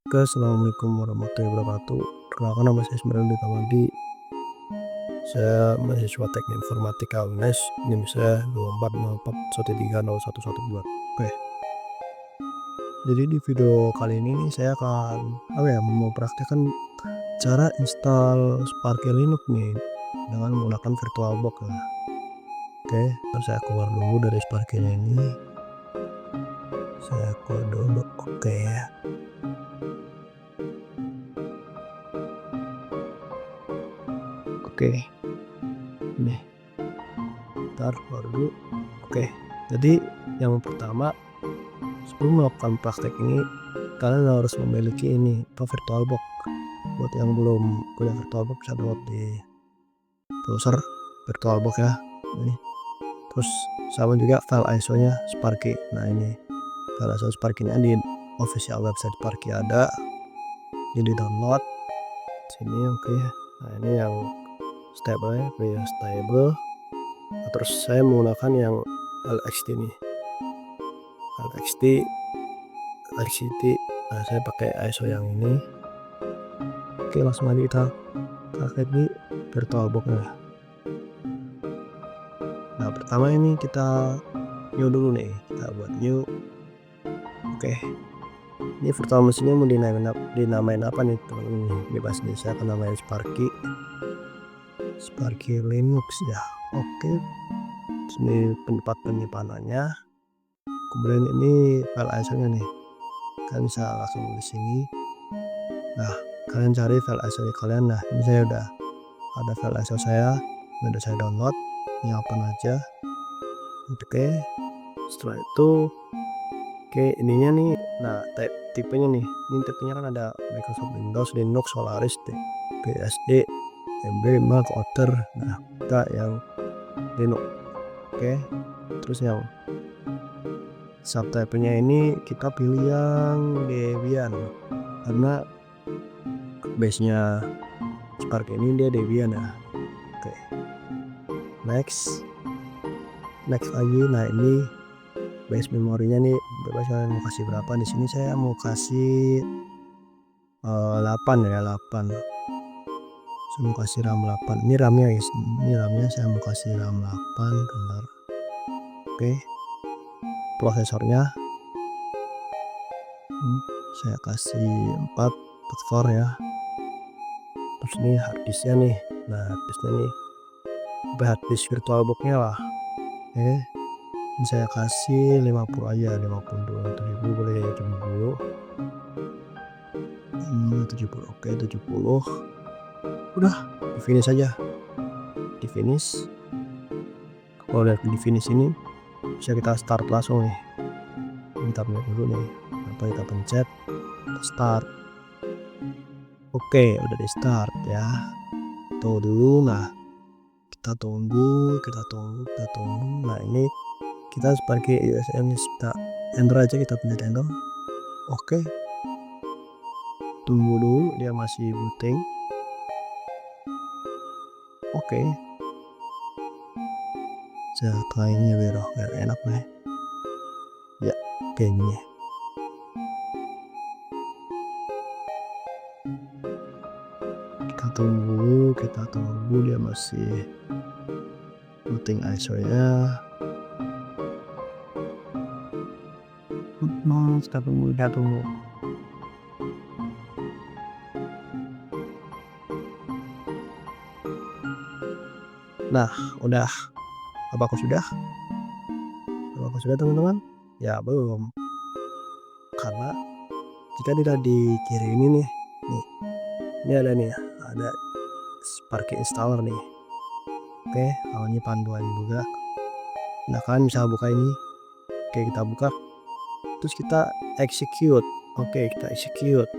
Oke, assalamualaikum warahmatullahi wabarakatuh. Perkenalkan, nama saya Ismail Tamadi. Saya mahasiswa Teknik Informatika UNES. NIM saya 2404130112. Oke. Jadi di video kali ini nih saya akan mempraktekkan cara install Sparky Linux nih dengan menggunakan VirtualBox ya. Oke, saya keluar dulu dari Sparky-nya ini. Saya keluar dulu. Oke ya. Oke, nih, ntar keluar dulu. Oke, jadi yang pertama, sebelum melakukan praktek ini, kalian harus memiliki VirtualBox. Buat yang belum punya VirtualBox, bisa download di browser VirtualBox ya. Ini. Terus sama juga file ISO-nya Sparky. Nah ini file ISO Sparky-nya di official website Sparky ada. Ini di download sini. Oke. Nah ini yang stable ya, stable. Nah, terus saya menggunakan yang LXT nih. LXT. Nah, saya pakai ISO yang ini. Oke, langsung aja kita pakai di VirtualBox-nya. Nah, pertama ini kita new dulu nih. Kita buat new. Oke. Ini virtual mesinnya mau dinamain apa nih, teman-teman? Bebas nih, saya akan namain Sparky Linux ya. Oke. Ini tempat penyimpanannya. Kemudian ini file ISO-nya nih. Kalian bisa langsung di sini. Nah, kalian cari file ISO kalian. Nah, ini saya udah ada file ISO saya, udah saya download. Ini open aja. Oke. Setelah itu, oke, ininya nih. Nah, tipenya nih. Ini tipenya kan ada Microsoft Windows, Linux, Solaris, BSD, MB, Mac, Otter. Nah, kita yang Linux. Oke. Terus yang subtype-nya ini kita pilih yang Debian karena base-nya Spark ini dia Debian ya. Oke. Next lagi. Nah, ini base memorinya nih, bebas kalian mau kasih berapa. Di sini saya mau kasih 8 ya, 8. Saya mau kasih RAM 8. Ini RAM-nya guys. Ini RAM-nya saya mau kasih RAM 8. Bentar. Oke. Prosesornya saya kasih 4 core ya. Terus ini harddisknya nih. Nah, harddisknya nih harddisk VirtualBox-nya lah. Oke. Ini saya kasih 50 aja, 50.000 boleh 70. 70. Oke, 70. Udah, di finish aja. Di finish. Kalau udah di finish ini bisa kita start langsung nih. Kita pencet dulu nih. Kita pencet start. Oke, udah di start ya. Tunggu dulu. Nah, kita tunggu. Nah, ini kita sebagai USM kita enter aja, kita pencet enter. Oke. Tunggu dulu, dia masih booting. Oke. Saya kayaknya biar enak nih. Ya, kayaknya. Kita tunggu dia masih booting ISO-nya. Kita tunggu. Nah, udah. Apakah sudah teman-teman? Ya, belum. Karena jika tidak di kiri ini nih, ini ada Sparky installer nih. Oke, awalnya panduan juga. Nah, kalian bisa buka ini. Oke, kita buka. Terus kita execute. Oke, kita execute.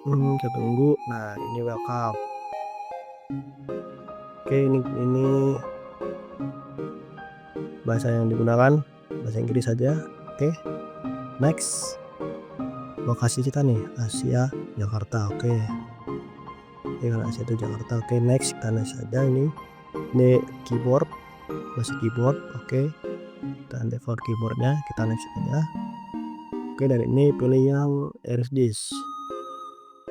Kita tunggu. Nah, ini welcome. Oke, ini bahasa yang digunakan bahasa Inggris saja. Oke. Next. Lokasi kita nih Asia Jakarta. Oke. Kan Asia itu Jakarta. Oke, next kita next saja ini keyboard, masih keyboard. Oke. Kita default keyboardnya, kita next aja. Oke, dari ini pilih yang erase disk.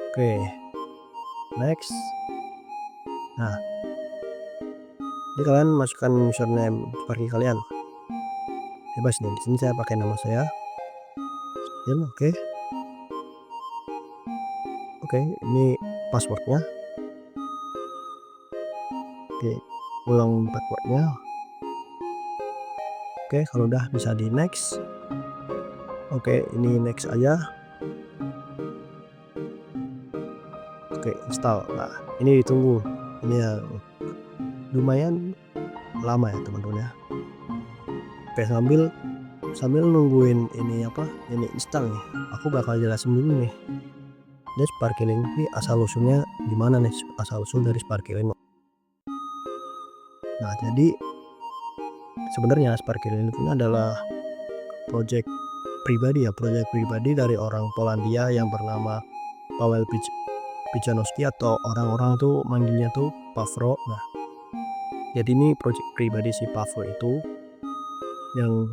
Oke, next. Nah, jadi kalian masukkan username Sparky kalian bebas nih. Di sini saya pakai nama saya. Oke. Oke, ini passwordnya. Oke, ulang passwordnya. Oke, kalau udah bisa di next. Oke, ini next aja. Oke, install. Nah, ini ditunggu. Ini yang lumayan lama ya teman-teman ya. Oke, sambil nungguin ini install nih, aku bakal jelasin dulu nih. Ini Sparky Linux ini asal usulnya gimana nih, asal usul dari Sparky Linux. Nah, jadi sebenarnya Sparky Linux ini adalah project pribadi dari orang Polandia yang bernama Paweł Pijanowski, atau orang-orang tuh manggilnya tuh Pawro. Nah, jadi ini project pribadi si Pawro itu yang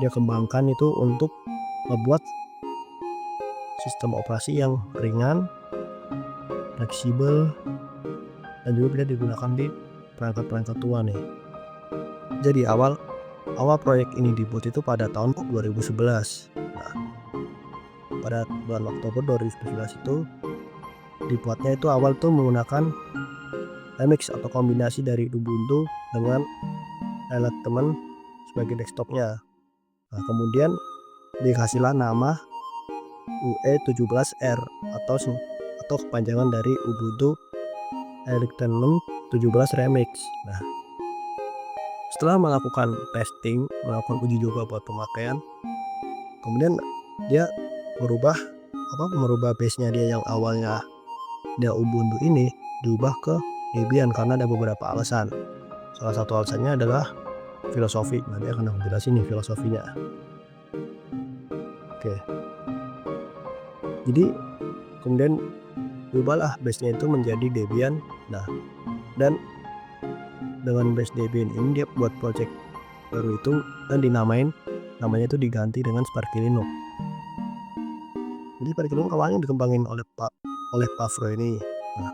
dia kembangkan itu untuk membuat sistem operasi yang ringan, fleksibel, dan juga bisa digunakan di perangkat-perangkat tua nih. Jadi awal proyek ini dibuat itu pada tahun 2011. Nah, pada bulan Oktober 2011 itu dibuatnya itu awal tuh menggunakan remix atau kombinasi dari Ubuntu dengan Enlightenment sebagai desktopnya. Nah, kemudian dikasihlah nama UE17R atau kepanjangan dari Ubuntu Enlightenment 17 Remix. Nah, setelah melakukan testing, melakukan uji coba buat pemakaian, kemudian dia merubah base-nya dia yang awalnya dia Ubuntu ini diubah ke Debian karena ada beberapa alasan. Salah satu alasannya adalah filosofi. Nanti akan aku jelasin nih filosofinya. Oke. Jadi kemudian diubahlah base-nya itu menjadi Debian. Nah, dan dengan base Debian ini dia buat project baru itu dan namanya itu diganti dengan Sparky Linux. Jadi Sparky Linux awalnya dikembangin oleh Pawro ini. Nah,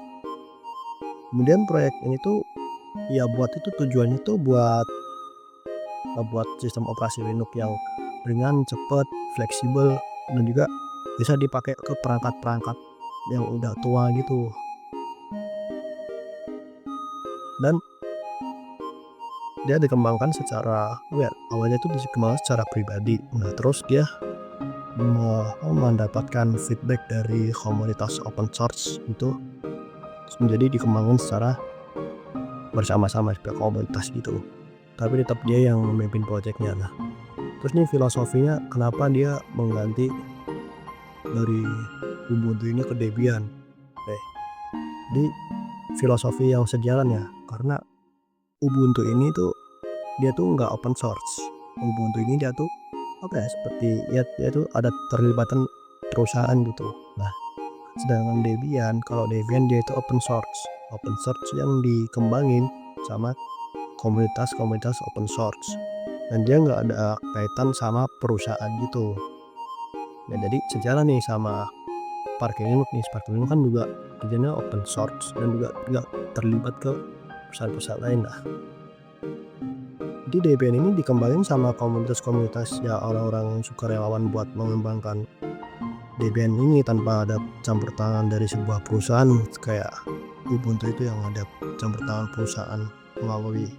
kemudian proyek ini tuh tujuannya tuh buat sistem operasi Linux yang ringan, cepat, fleksibel, dan juga bisa dipakai ke perangkat-perangkat yang udah tua gitu. Dan dia dikembangkan awalnya itu dikembangkan secara pribadi. Nah, terus dia mendapatkan feedback dari komunitas open source itu, menjadi dikembangkan secara bersama-sama sebagai komunitas gitu. Tapi tetap dia yang memimpin projectnya. Nah, terus nih filosofinya kenapa dia mengganti dari Ubuntu ini ke Debian. Di filosofi yang sejalan ya, karena Ubuntu ini tuh dia tuh nggak open source. Ubuntu ini dia tuh seperti dia tuh ada terlibatan perusahaan gitu. Nah, sedangkan kalau Debian dia itu open source yang dikembangin sama komunitas open source, dan dia nggak ada kaitan sama perusahaan gitu. Nah, jadi sejalan nih sama Sparky Linux nih. Sparky Linux kan juga kerjanya open source dan juga terlibat ke perusahaan-perusahaan lain lah. Jadi Debian ini dikembangin sama komunitas ya, orang-orang sukarelawan buat mengembangkan Debian ini tanpa ada campur tangan dari sebuah perusahaan kayak Ubuntu itu yang ada campur tangan perusahaan melalui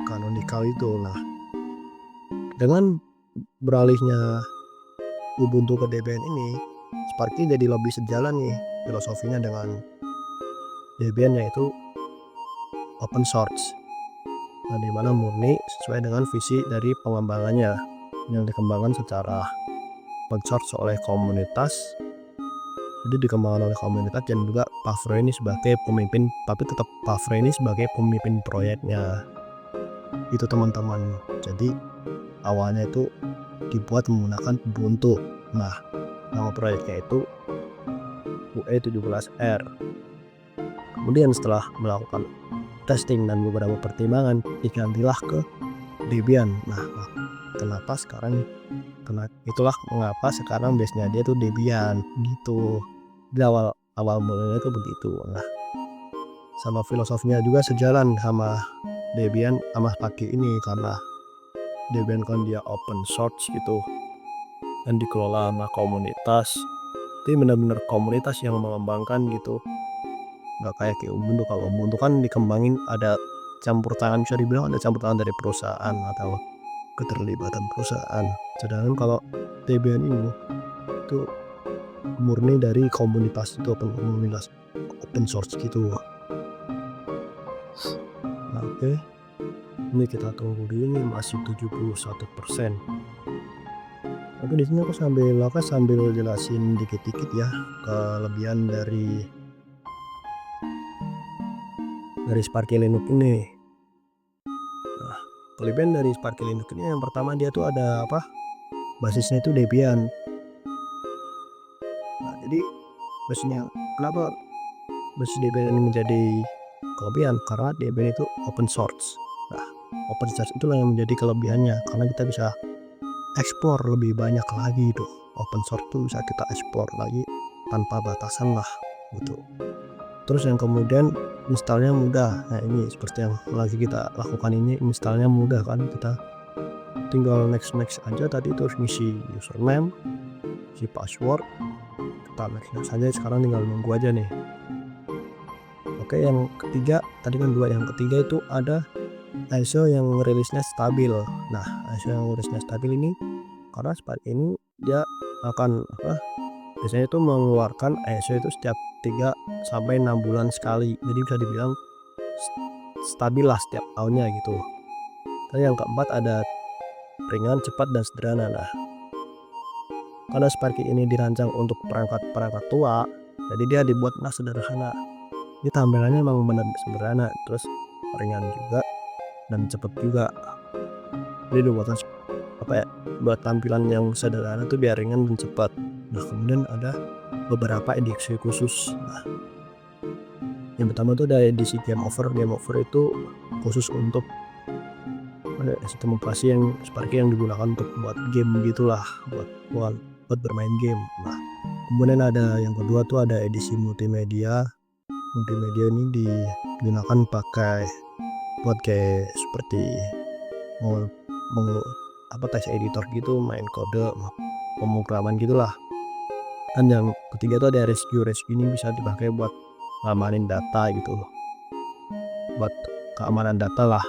Canonical itu. Nah, dengan beralihnya Ubuntu ke Debian ini, Sparky jadi lebih sejalan nih filosofinya dengan Debian, yaitu open source. Nah, dimana murni sesuai dengan visi dari pengembangannya yang dikembangkan secara open source oleh komunitas. Jadi dikembangkan oleh komunitas, dan juga Pawro ini sebagai pemimpin, tapi tetap Pawro ini sebagai pemimpin proyeknya. Itu teman-teman. Jadi awalnya itu dibuat menggunakan Ubuntu. Nah, nama proyeknya itu UE17R. Kemudian setelah melakukan testing dan beberapa pertimbangan, digantilah ke Debian. Nah, kenapa sekarang Karena itulah mengapa sekarang base-nya dia tuh Debian gitu. Di awal mulanya tuh begitu. Nah, sama filosofinya juga sejalan sama Debian sama pakai ini, karena Debian kan dia open source gitu dan dikelola sama komunitas. Jadi benar-benar komunitas yang mengembangkan gitu, nggak kayak Ubuntu. Kalau Ubuntu kan dikembangin ada campur tangan, bisa dibilang ada campur tangan dari perusahaan atau keterlibatan perusahaan. Sedangkan kalau Debian ini itu murni dari komunitas, itu komunitas open source gitu. Nah, oke. Ini kita tunggu dulu nih, masih 71%. Oke, di sini aku sambil jelasin dikit-dikit ya kelebihan dari Sparky Linux ini. Nah, kelebihan dari Sparky Linux ini yang pertama, dia tuh ada basisnya itu Debian. Nah, jadi basisnya, kenapa basis Debian ini menjadi kelebihan? Karena Debian itu open source. Nah, open source itulah yang menjadi kelebihannya, karena kita bisa explore lebih banyak lagi tuh. Open source tuh bisa kita explore lagi tanpa batasan lah gitu. Terus yang kemudian installnya mudah. Nah, ini seperti yang lagi kita lakukan ini, installnya mudah kan, kita tinggal next aja. Tadi terus ngisi username, isi password, kita next aja. Sekarang tinggal nunggu aja nih. Oke, yang ketiga tadi kan dua, yang ketiga itu ada ISO yang rilisnya stabil. Nah, ISO yang rilisnya stabil ini karena Sparky ini dia akan biasanya itu mengeluarkan ISO itu setiap 3-6 bulan sekali. Jadi bisa dibilang stabil lah setiap tahunnya gitu. Dan yang keempat ada ringan, cepat, dan sederhana. Nah, karena Sparky ini dirancang untuk perangkat tua, jadi dia dibuatlah sederhana. Ini tampilannya memang benar sederhana, terus ringan juga dan cepat juga. Jadi dibuatkan buat tampilan yang sederhana tuh biar ringan dan cepat. Nah, kemudian ada beberapa edisi khusus. Nah, yang pertama tuh ada edisi Game Over. Game Over itu khusus untuk sistem operasi yang Sparky yang digunakan untuk buat game gitulah, buat bermain game. Nah, kemudian ada yang kedua tuh ada edisi multimedia. Multimedia ini digunakan buat kayak seperti mau text editor gitu, main kode, pemrograman gitulah. Dan yang ketiga itu ada rescue ini bisa dipakai buat ngamanin data gitu, buat keamanan data lah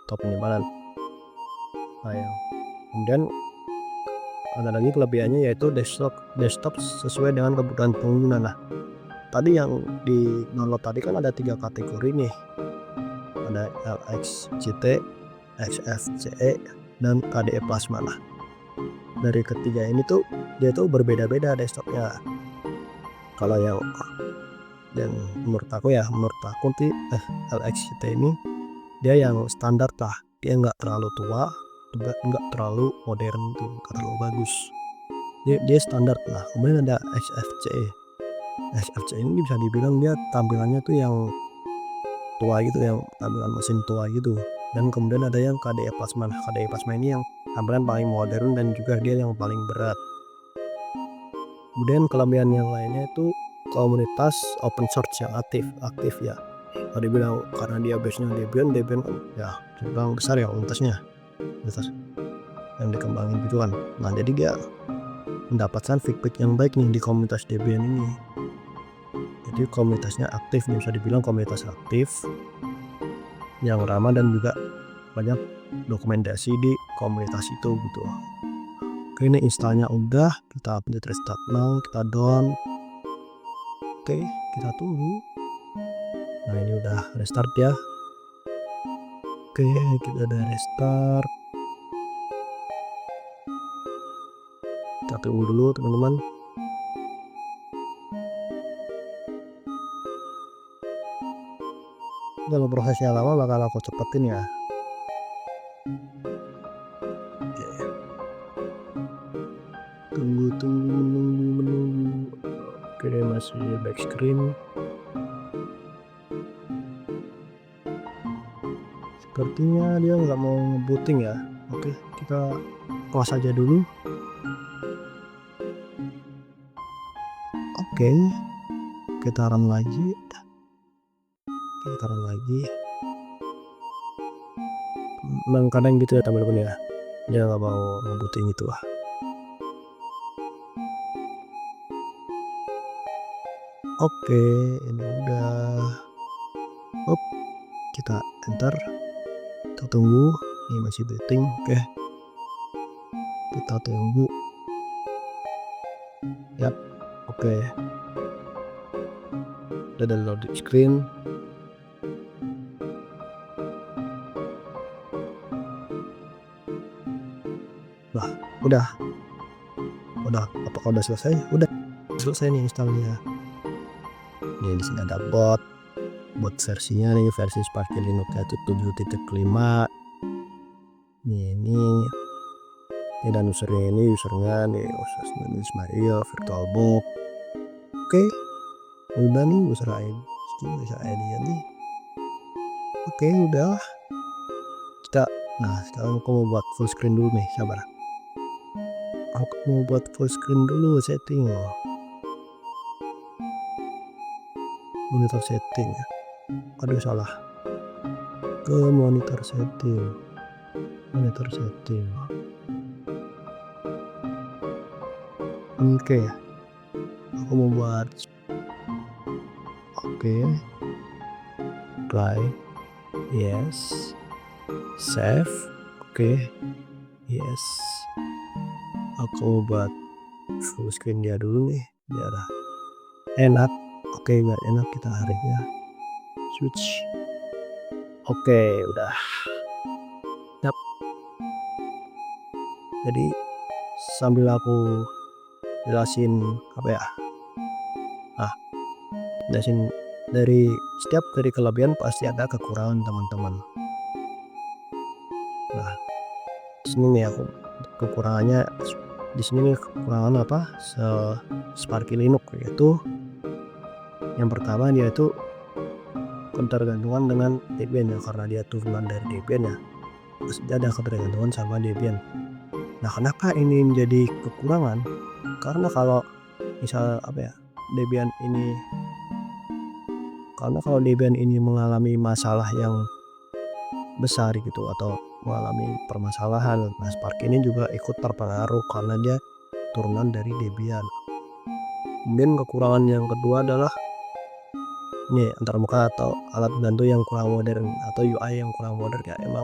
atau penyimpanan. Nah, kemudian ada lagi kelebihannya, yaitu desktop sesuai dengan kebutuhan pengguna. Nah, tadi yang di download tadi kan ada 3 kategori nih, ada LXCT, XFCE, dan KDE Plasma. Nah, dari ketiga ini tuh dia tuh berbeda-beda desktopnya. Kalau yang menurut aku nih, LXCT ini dia yang standar lah, dia nggak terlalu tua juga nggak terlalu modern tuh, nggak terlalu bagus, dia standar lah. Kemudian ada XFCE ini bisa dibilang dia tampilannya tuh yang tua gitu, yang tampilan mesin tua gitu. Dan kemudian ada yang KDE Plasma. KDE Plasma ini yang tampilan paling modern dan juga dia yang paling berat. Kemudian kelebihan yang lainnya itu komunitas open source yang aktif ya. Tadi bilang karena dia base-nya Debian ya terbilang besar ya komunitasnya yang dikembangin gitu kan. Nah, jadi dia mendapatkan feedback yang baik nih di komunitas Debian ini. Jadi komunitasnya aktif nih, bisa dibilang komunitas aktif yang ramah dan juga banyak dokumentasi di komunitas itu gitu. Oke, ini installnya udah, kita update restart now, kita down. Oke, kita tunggu. Nah, ini udah restart ya. Oke, kita udah restart. Kita tunggu dulu teman-teman. Kalau prosesnya lama bakal aku cepetin ya. Oke. Menunggu. Oke, masih back screen. Sepertinya dia nggak mau ngebooting ya. Oke, kita close aja dulu. Oke, kita run lagi. Memang kadang gitu ya teman-teman ya, dia nggak mau ngebutin itu. Oke, ini udah. Kita enter, kita tunggu. Ini masih betting. Oke, kita tunggu. Yap, oke. Udah download di screen. Udah. Apakah udah selesai? Udah selesai nih installnya. Nih di sini ada bot versinya nih, versi Sparky Linux 7.5. Ini dan usernya nih Mario VirtualBox. Oke, udah nih user ID nih. Oke, udah. Sekarang aku mau buat full screen dulu nih, sabar. Aku mau buat full screen dulu, setting monitor setting. Aduh, salah. Ke monitor setting. Oke, aku mau buat. Oke, play, yes, save. Oke, yes. Aku mau buat full screen dia dulu nih, biar enak. Oke, biar enak kita harusnya switch. Oke, udah. Yap. Jadi sambil aku jelasin jelasin dari kelebihan pasti ada kekurangan teman-teman. Nah, di sini nih aku kekurangannya di sini nih kekurangan Sparky Linux, yaitu yang pertama dia itu ketergantungan dengan Debian ya, karena dia turunan dari Debian ya. Terus dia ada ketergantungan sama Debian. Nah, kenapa ini menjadi kekurangan? Karena kalau misal Debian ini mengalami masalah yang besar gitu atau mengalami permasalahan, nah Sparky ini juga ikut terpengaruh karena dia turunan dari Debian. Kemudian kekurangan yang kedua adalah ini antarmuka atau alat bantu yang kurang modern atau UI yang kurang modern ya. Emang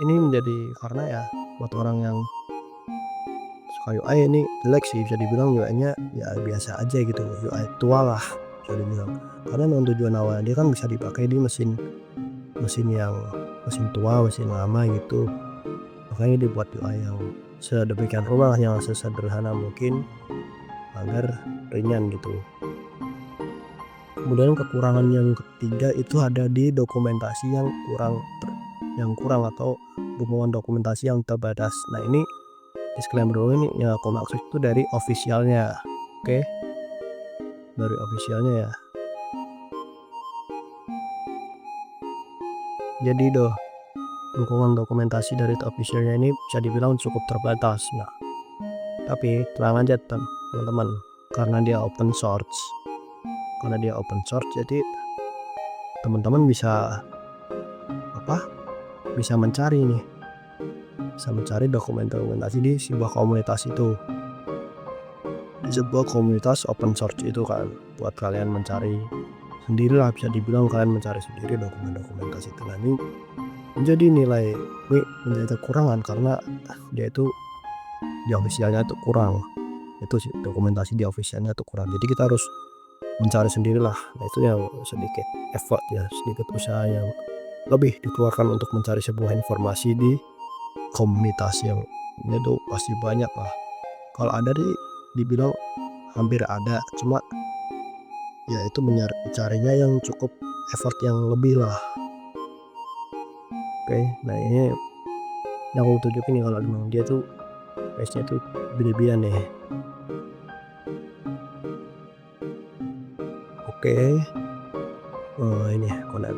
ini menjadi karena ya buat orang yang suka UI ini jelek sih, bisa dibilang UI-nya ya biasa aja gitu, UI tua lah bisa dibilang. Karena memang tujuan awalnya dia kan bisa dipakai di mesin tua, mesin lama gitu. Makanya dibuat UI yang sedemikian rupa, yang sesederhana mungkin agar ringan gitu. Kemudian kekurangan yang ketiga itu ada di dokumentasi yang kurang atau dukungan dokumentasi yang terbatas. Nah, ini disclaimer dulu, ini yang aku maksud itu dari officialnya. Oke, dari officialnya ya. Jadi dukungan dokumentasi dari officialnya ini bisa dibilang cukup terbatas. Nah, tapi tenang aja teman-teman, karena dia open source, jadi teman-teman bisa mencari dokumentasi di sebuah komunitas itu, di sebuah komunitas open source itu kan, buat kalian mencari sendiri lah, bisa dibilang kalian mencari sendiri dokumentasi itu. Nah, ini menjadi kekurangan karena dia itu di officialnya itu kurang, itu sih dokumentasi di officialnya itu kurang, jadi kita harus mencari sendiri lah. Nah, itu yang sedikit effort ya, sedikit usaha yang lebih dikeluarkan untuk mencari sebuah informasi di komunitas yang itu pasti banyak lah. Kalau ada dibilang hampir ada, cuma ya itu mencarinya yang cukup effort yang lebih lah. Oke, nah ini yang aku tunjukin nih, kalau memang dia tuh base-nya tuh berlebihan nih. Oke, ini konek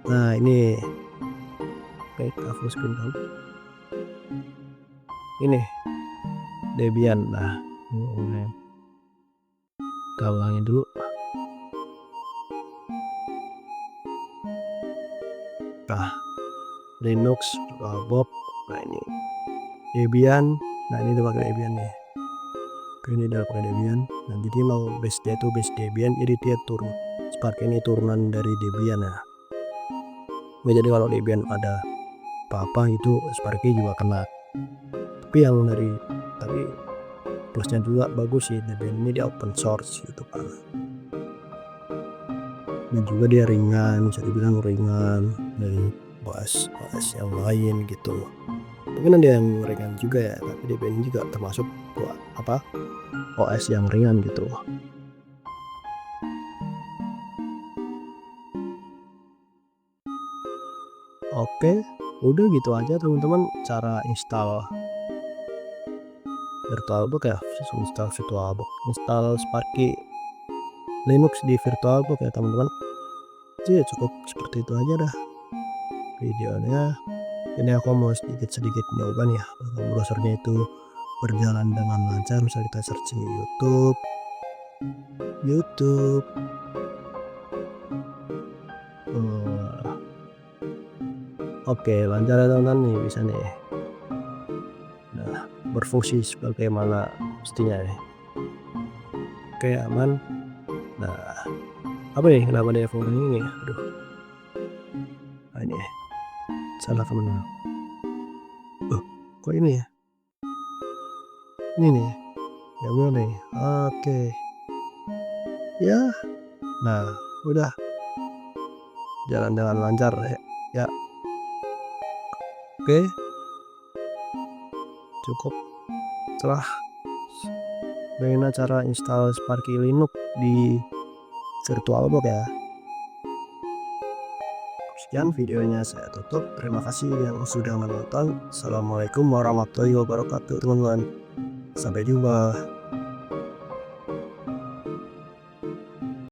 nah ini oke, kita full screen dulu. ini Debian. Nah, kita ulangi dulu. Nah, Linux, VirtualBox. Nah, ini Debian. Nah, ini udah pakai Debian nih. Oke, ini udah pakai Debian. Nah, jadi mau base dia itu base Debian, jadi dia turun Spark ini turunan dari Debian ya. Nah, jadi kalau Debian ada apa-apa itu Sparky juga kena. Tapi yang dari tadi plusnya juga bagus sih, Debian ini dia open source gitu kan. Dan juga dia ringan, bisa dibilang ringan dari OS yang lain gitu. Mungkin ada yang ringan juga ya, tapi Debian juga termasuk buat OS yang ringan gitu. Oke, udah gitu aja teman-teman cara install VirtualBox ya, install Sparky Linux di VirtualBox ya teman-teman. Jadi ya cukup seperti itu aja dah videonya. Ini aku mau sedikit nyoba nih ya, browsernya itu berjalan dengan lancar. Misalnya kita searching YouTube. Oke, lancar ya teman-teman, nih bisa nih. Nah, berfungsi sebagaimana mestinya nih. Oke, aman. Nah, apa nih, kenapa dia phone ini? Aduh, nah, ini salah teman-teman. Kok ini ya? Ini nih yang mana nih? Oke ya, nah udah jalan dengan lancar ya. Oke, cukup setelah bagaimana cara install Sparky Linux di VirtualBox ya. Sekian videonya saya tutup. Terima kasih yang sudah menonton. Assalamualaikum warahmatullahi wabarakatuh teman-teman. Sampai jumpa.